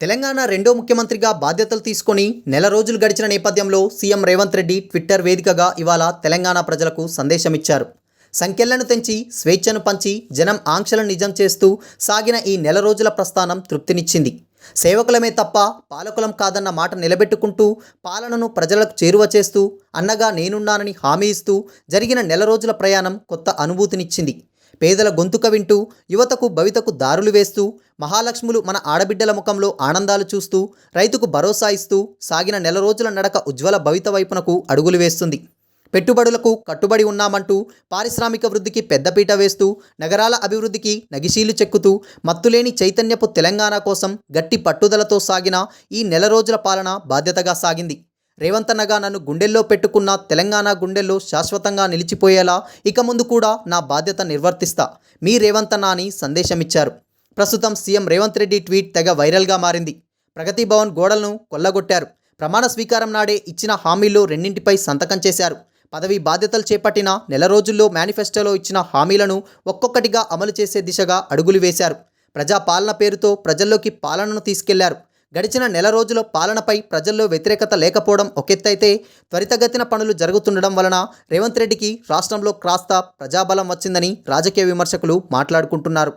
తెలంగాణ రెండో ముఖ్యమంత్రిగా బాధ్యతలు తీసుకొని నెల రోజులు గడిచిన నేపథ్యంలో సీఎం రేవంత్ రెడ్డి ట్విట్టర్ వేదికగా ఇవాళ తెలంగాణ ప్రజలకు సందేశమిచ్చారు. సంఖ్యలను తెంచి స్వేచ్ఛను పంచి జనం ఆంక్షలను నిజం చేస్తూ సాగిన ఈ నెల రోజుల ప్రస్థానం తృప్తినిచ్చింది. సేవకులమే తప్ప పాలకులం కాదన్న మాట నిలబెట్టుకుంటూ పాలనను ప్రజలకు చేరువ చేస్తూ అన్నగా నేనున్నానని హామీ ఇస్తూ జరిగిన నెల రోజుల ప్రయాణం కొత్త అనుభూతినిచ్చింది. పేదల గొంతుక వింటూ యువతకు భవితకు దారులు వేస్తూ మహాలక్ష్ములు మన ఆడబిడ్డల ముఖంలో ఆనందాలు చూస్తూ రైతుకు భరోసా ఇస్తూ సాగిన నెల రోజుల నడక ఉజ్వల భవిత వైపునకు అడుగులు వేస్తుంది. పెట్టుబడులకు కట్టుబడి ఉన్నామంటూ పారిశ్రామిక వృద్ధికి పెద్దపీట వేస్తూ నగరాల అభివృద్ధికి నగిశీలు చెక్కుతూ మత్తులేని చైతన్యపు తెలంగాణ కోసం గట్టి పట్టుదలతో సాగిన ఈ నెల రోజుల పాలన బాధ్యతగా సాగింది. రేవంత్ అన్నగా నన్ను గుండెల్లో పెట్టుకున్న తెలంగాణ గుండెల్లో శాశ్వతంగా నిలిచిపోయేలా ఇక ముందు కూడా నా బాధ్యత నిర్వర్తిస్తా, మీ రేవంత్ అన్న అని సందేశమిచ్చారు. ప్రస్తుతం సీఎం రేవంత్ రెడ్డి ట్వీట్ తెగ వైరల్గా మారింది. ప్రగతి భవన్ గోడలను కొల్లగొట్టారు. ప్రమాణ స్వీకారం నాడే ఇచ్చిన హామీల్లో రెండింటిపై సంతకం చేశారు. పదవి బాధ్యతలు చేపట్టిన నెల రోజుల్లో మేనిఫెస్టోలో ఇచ్చిన హామీలను ఒక్కొక్కటిగా అమలు చేసే దిశగా అడుగులు వేశారు. ప్రజాపాలన పేరుతో ప్రజల్లోకి పాలనను తీసుకెళ్లారు. గడిచిన నెల రోజుల పాలనపై ప్రజల్లో వ్యతిరేకత లేకపోవడం ఒకెత్తైతే త్వరితగతిన పనులు జరుగుతుండడం వలన రేవంత్ రెడ్డికి రాష్ట్రంలో కాస్త ప్రజాబలం వచ్చిందని రాజకీయ విమర్శకులు మాట్లాడుకుంటున్నారు.